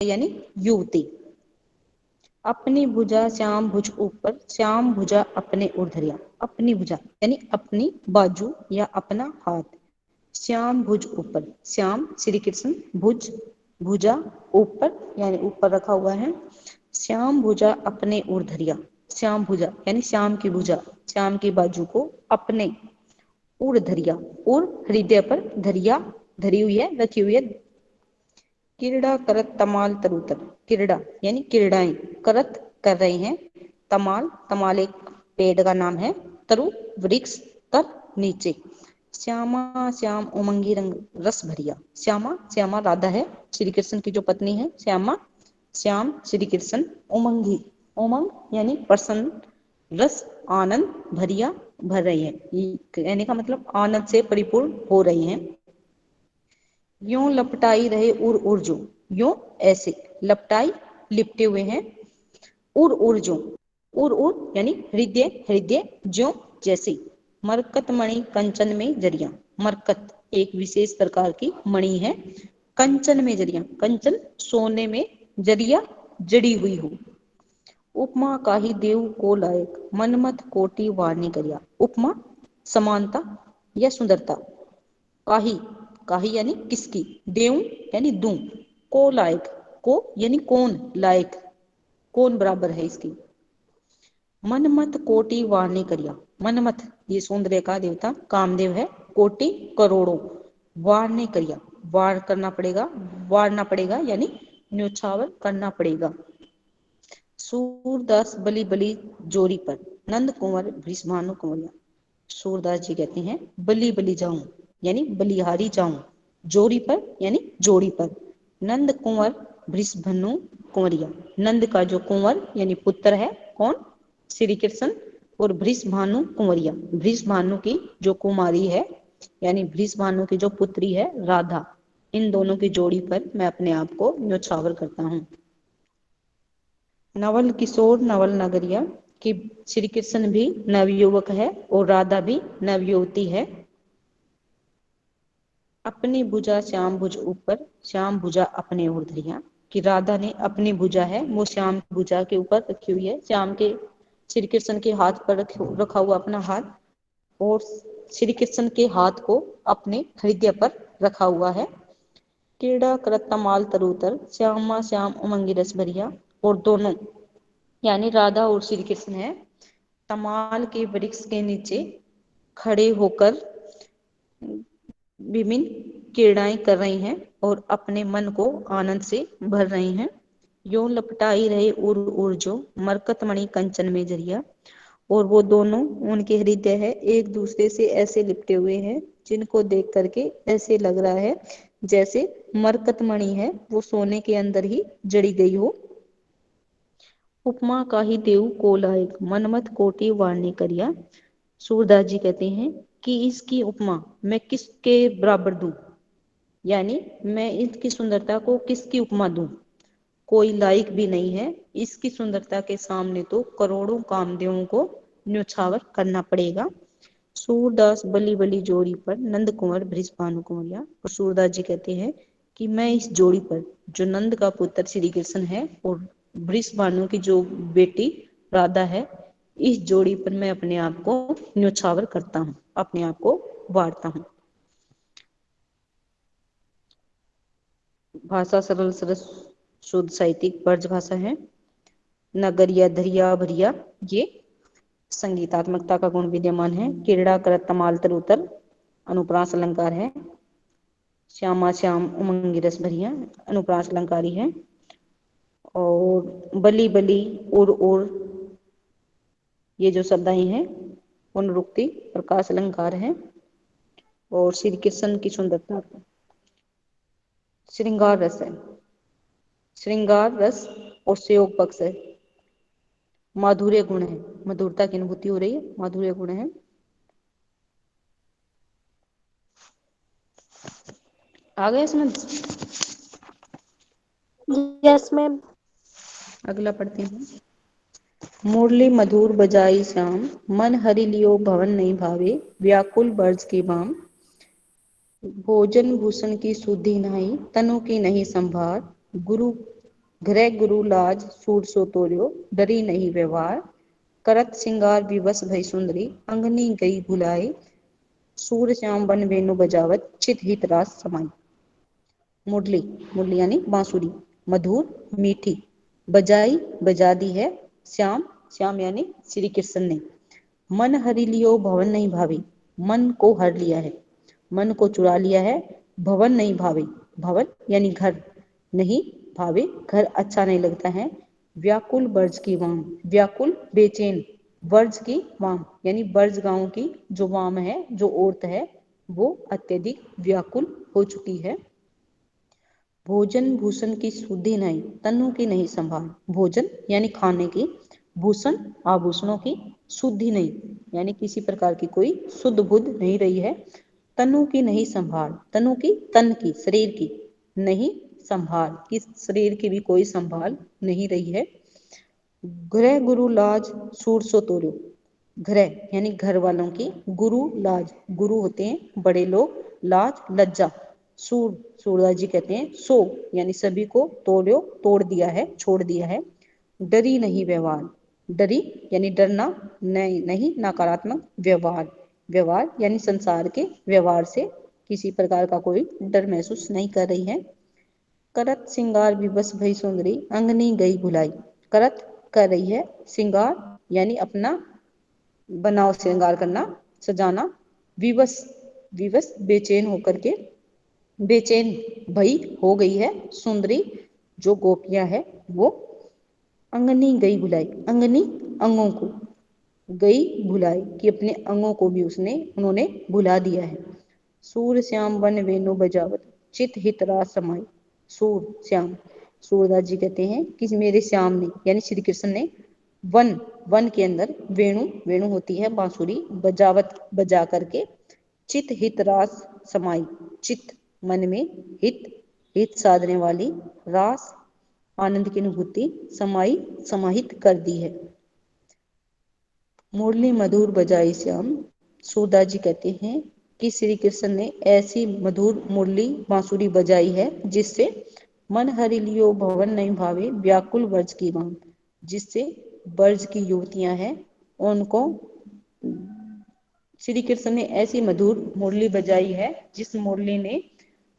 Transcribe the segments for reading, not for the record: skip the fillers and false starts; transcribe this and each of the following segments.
यानी युवती। अपनी भुजा श्याम भुज ऊपर, श्याम भुजा अपने ऊर्ध्वरिया। अपनी भुजा यानी अपनी बाजू या अपना हाथ। श्याम भुज ऊपर, श्याम श्री कृष्ण, भुज भुजा ऊपर यानी ऊपर रखा हुआ है। श्याम भुजा अपने ऊर्ध्वरिया, श्याम भुजा यानी श्याम की भुजा, श्याम की बाजू को अपने ऊर्ध्वरिया, ऊर हृदय पर, धरिया धरी हुई है, रखी हुई है। क्रीड़ा करत तमाल तरुतर, क्रीड़ा यानी क्रीड़ाएं, करत कर रहे हैं, तमाल तमाल एक पेड़ का नाम है, तरु वृक्ष, तर नीचे। श्यामा श्याम उमंगी रंग रस भरिया, श्यामा श्यामा राधा है, श्री कृष्ण की जो पत्नी है श्यामा, श्याम श्री कृष्ण उमंगी, उमंग यानी प्रसन्न, रस आनंद, भरिया भर रही है, कहने का मतलब आनंद से परिपूर्ण हो रही हैं। यूं लपटाई रहे उर उर जो, यूं ऐसे, लपटाई लिपटे हुए हैं, उर उर जो, उर उर यानी हृदय हृदय, जो जैसे। मरकत मणि कंचन में जरिया, मरकत एक विशेष प्रकार की मणि है, कंचन में जरिया, कंचन सोने में, जरिया जड़ी हुई हो। उपमा काही देव को लायक, मनमत कोटि वाणी करिया। उपमा समानता या सुंदरता, काही काही यानी किसकी, देव यानी दूं, को लायक, को यानी कौन, लायक कौन बराबर है इसकी। मनमत कोटि वारने करिया, मनमत ये सौंदर्य का देवता कामदेव है, कोटि करोड़ों, वारने करिया वार करना पड़ेगा, वारना पड़ेगा यानी न्योछावर करना पड़ेगा। सूरदास बलि बलि जोरी पर, नंद कुंवर भीष्मानु कुंवरिया। सूरदास जी कहते हैं बलि बलि जाऊं यानी बलिहारी जाऊं, जोरी पर यानी जोड़ी पर। नंद कुंवर भृषभनु कुंवरिया, नंद का जो कुंवर यानी पुत्र है कौन, श्री कृष्ण, और भृषभानु कुंवरिया, भृषभानु की जो कुमारी है यानी भृषभानु की जो पुत्री है राधा, इन दोनों की जोड़ी पर मैं अपने आप को न्योछावर करता हूँ। नवल किशोर नवल नगरिया, कि श्री कृष्ण भी नवयुवक है और राधा भी नवयुवती है। अपनी भुजा श्याम भुज ऊपर, श्याम भुजा अपने ऊर्ध्वरिया, कि राधा ने अपनी भुजा है वो श्याम भुजा के ऊपर रखी हुई है, श्याम के श्री कृष्ण के हाथ पर रखा हुआ अपना हाथ, और श्री कृष्ण के हाथ को अपने हृदय पर रखा हुआ है। क्रीड़ा करत तमाल तरुतर, श्यामा श्याम उमंगी रस भरिया, और दोनों यानी राधा और श्री कृष्ण है तमाल के वृक्ष के नीचे खड़े होकर विभिन्न क्रीड़ाएं कर रही हैं और अपने मन को आनंद से भर रही हैं। यूं लपटाई रहे उर उर जो, मरकत मणि कंचन में जरिया, और वो दोनों उनके हृदय है एक दूसरे से ऐसे लिपटे हुए हैं जिनको देख करके ऐसे लग रहा है जैसे मरकत मणि है वो सोने के अंदर ही जड़ी गई हो। उपमा का ही देव को लायक, मनमत कोटि वारने करिया। सूरदास जी कहते हैं कि इसकी उपमा मैं किसके बराबर दूं, यानी मैं इसकी सुंदरता को किसकी उपमा दूं, कोई लायक भी नहीं है, इसकी सुंदरता के सामने तो करोड़ों कामदेवों को न्योछावर करना पड़ेगा। सूरदास बलि बलि जोड़ी पर, नंद कुंवर बृषभानु कुंवरिया। और सूरदास जी कहते हैं कि मैं इस जोड़ी पर, जो नंद का पुत्र श्री कृष्ण है और बृषभानु की जो बेटी राधा है, इस जोड़ी पर मैं अपने आप को न्योछावर करता हूँ, अपने आप को वारता हूँ। भाषा सरल सरस शुद्ध साहित्यिक ब्रज भाषा है। नगरिया धरिया भरिया ये संगीतात्मकता का गुण विद्यमान है। क्रीड़ा करत तमाल तरुतर अनुप्रास अलंकार है। श्यामा श्याम उमंगी रस भरिया अनुप्रास अलंकारी है। और बली बली और ये जो शब्दाएं हैं पुनरुक्ति प्रकाश अलंकार है। और श्री कृष्ण की सुंदरता श्रृंगार रस है, श्रृंगार रस और संयोग पक्ष है। माधुर्य गुण है, मधुरता की अनुभूति हो रही है, माधुर्य गुण है। आ गया समझ? Yes ma'am. अगला पढ़ते हैं। मुरली मधुर बजाई श्याम, मन हरि लियो भवन नहीं भावे, व्याकुल बर्ज के बाम। भोजन भूषण की सुधि नहीं, तनु की नहीं संभार, गुरु गृह गुरु लाज सूर सो तोर्यो डरी नहीं व्यवहार करत सिंगार विवश भई सुंदरी अंगनी गई भुलाई सूर श्याम बन वेणु बजावत चित हित रास समाई। मुरली, मुरली यानी बांसुरी, मधुर मीठी, बजाई बजा दी है, श्याम, श्याम यानी श्री कृष्ण ने, मन हरि लियो भवन नहीं भावी, मन को हर लिया है, मन को चुरा लिया है, भवन नहीं भावे, भवन यानी घर, नहीं भावे घर अच्छा नहीं लगता है, व्याकुल बर्ज की वाम, व्याकुल बेचैन, वर्ज की वाम यानी बर्ज गांव की जो वाम है, जो औरत है, वो अत्यधिक व्याकुल हो चुकी है। भोजन भूषण की शुद्धि नहीं, तनु की नहीं संभाल, भोजन यानी खाने की, भूषण आभूषणों की, शुद्धि नहीं यानी किसी प्रकार की कोई शुद्ध बुद्ध नहीं रही है, तनु की नहीं संभाल, तनु की तन की शरीर की नहीं संभाल, किस शरीर की भी कोई संभाल नहीं रही है। गृह गुरु लाज सूर सो तोर्यो, गृह यानी घर वालों की, गुरु लाज गुरु होते हैं बड़े लोग, लाज लज्जा, सूर सूरदास जी कहते हैं सो यानी सभी को तोड़ो तोड़ दिया है, छोड़ दिया है। डरी नहीं व्यवहार, डरी यानी डरना नहीं, नहीं नकारात्मक व्यवहार, व्यवहार यानी संसार के व्यवहार से किसी प्रकार का कोई डर महसूस नहीं कर रही है। करत सिंगार विवश भई सुंदरी अंगनी गई भुलाई, करत कर रही है, सिंगार यानी अपना बनाव श्रृंगार करना, सजाना, विवश विवश बेचैन होकर के, बेचैन भई हो गई है, सुंदरी जो गोपियां है वो, अंगनी गई भुलाई, अंगनी अंगों को, गई भुलाई कि अपने अंगों को भी उसने उन्होंने भुला दिया है। सूर श्याम वन वेणु बजावत चित हित रास समाई, सूर श्याम सूरदास जी कहते हैं कि मेरे श्याम ने यानी श्री कृष्ण ने वन, वन के अंदर वेणु, वेणु होती है बांसुरी, बजावत बजा करके, चित हित रास समाई, चित मन में, हित हित साधने वाली, रास आनंद की अनुभूति, समाई समाहित कर दी है। मुरली मधुर बजाई श्याम, सूरदास जी कहते हैं कि श्री कृष्ण ने ऐसी मधुर मुरली बांसुरी बजाई है जिससे मन हरि लियो भवन नहीं भावे व्याकुल वर्ज की वाम, जिससे वर्ज की युवतियां हैं उनको श्री कृष्ण ने ऐसी मधुर मुरली बजाई है जिस मुरली ने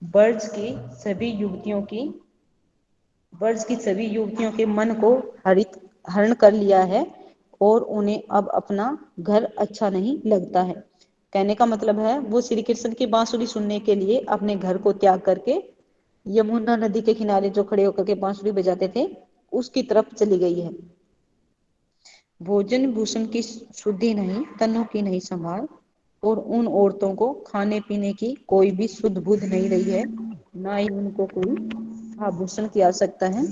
वर्ज की सभी युवतियों की, वर्ज की सभी युवतियों के मन को हरित हरण कर लिया है और उन्हें अब अपना घर अच्छा नहीं लगता है। कहने का मतलब है वो श्री कृष्ण की बांसुरी सुनने के लिए अपने घर को त्याग करके यमुना नदी के किनारे जो खड़े होकर के बांसुरी बजाते थे उसकी तरफ चली गई है। भोजन भूषण की शुद्धि नहीं, तनु की नहीं संभाल, और उन औरतों को खाने पीने की कोई भी शुद्ध बुद्ध नहीं रही है, ना ही उनको कोई आभूषण की आवश्यकता है।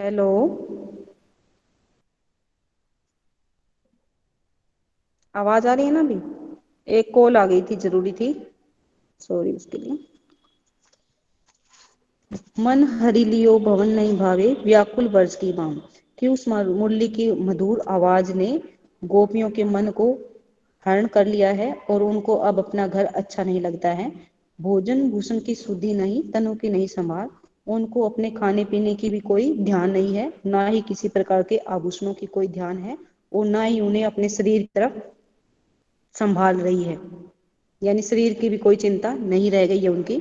हेलो, आवाज आ रही है ना? अभी एक कॉल आ गई थी, जरूरी थी, सॉरी उसके लिए। मन हरि लियो भवन नहीं भावे व्याकुल वर्ष की बाम, कि उस मुरली की मधुर आवाज ने गोपियों के मन को हरण कर लिया है और उनको अब अपना घर अच्छा नहीं लगता है। भोजन भूषण की शुद्धि नहीं, तनु की नहीं संभाल, उनको अपने खाने पीने की भी कोई ध्यान नहीं है, ना ही किसी प्रकार के आभूषणों की कोई ध्यान है, और ना ही उन्हें अपने शरीर की तरफ संभाल रही है, यानी शरीर की भी कोई चिंता नहीं रह गई है उनकी।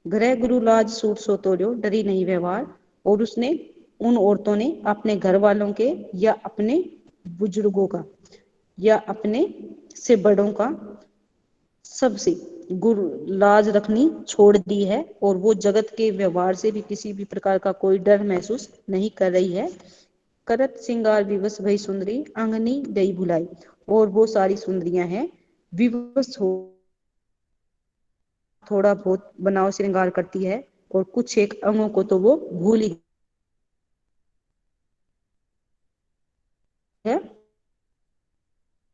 गृह गुरु लाज सूट सो तोड़ो डरी नहीं व्यवहार, और उसने उन औरतों ने अपने घर वालों के या अपने बुजुर्गों का या अपने से बड़ों का सबसे लाज रखनी छोड़ दी है और वो जगत के व्यवहार से भी किसी भी प्रकार का कोई डर महसूस नहीं कर रही है। करत श्रृंगार विवश भई सुंदरी अंगनी गई भुलाई, और वो सारी सुंदरियां हैं विवश हो, थोड़ा बहुत बनाव श्रृंगार करती है और कुछ एक अंगों को तो वो भूल ही है,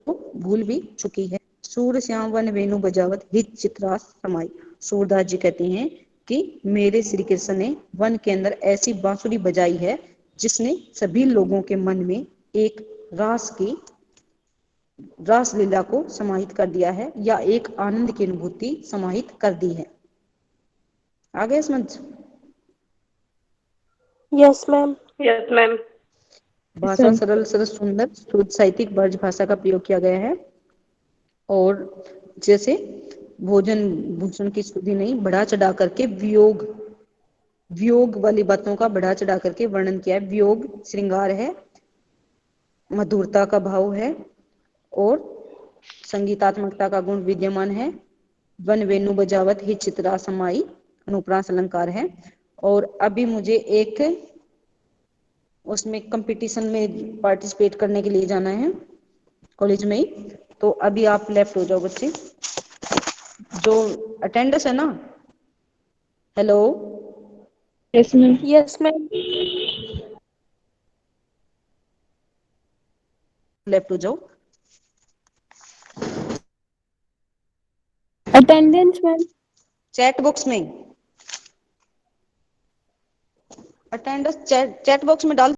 भूल भी चुकी है। सूर श्याम वन वेणु बजावत हित चित्रास समाई। सूरदास जी कहते हैं कि मेरे श्री कृष्ण ने वन के अंदर ऐसी बांसुरी बजाई है जिसने सभी लोगों के मन में एक रास लीला को समाहित कर दिया है, या एक आनंद की अनुभूति समाहित कर दी है। आगे समझ? Yes ma'am. Yes ma'am. भाषा सरल सरस सुंदर शुद्ध साहित्यिक ब्रज भाषा का प्रयोग किया गया है, और जैसे भोजन भूषण की स्तुति नहीं, बढ़ा चढ़ा करके वियोग वाली बातों का बढ़ा चढ़ा करके वर्णन किया है। वियोग श्रृंगार है, मधुरता का भाव है, और संगीतात्मकता का गुण विद्यमान है। वन वेणु बजावत ही चित्रा समाई अनुप्रास अलंकार है। और अभी मुझे एक उसमें कंपटीशन में पार्टिसिपेट करने के लिए जाना है कॉलेज में ही, तो अभी आप लेफ्ट हो जाओ बच्चे, जो अटेंडेंस है ना। Hello, yes ma'am. Yes ma'am. Left हो जाओ। Attendance ma'am. चैट बॉक्स में अटेंडेंस चैट बॉक्स में डाल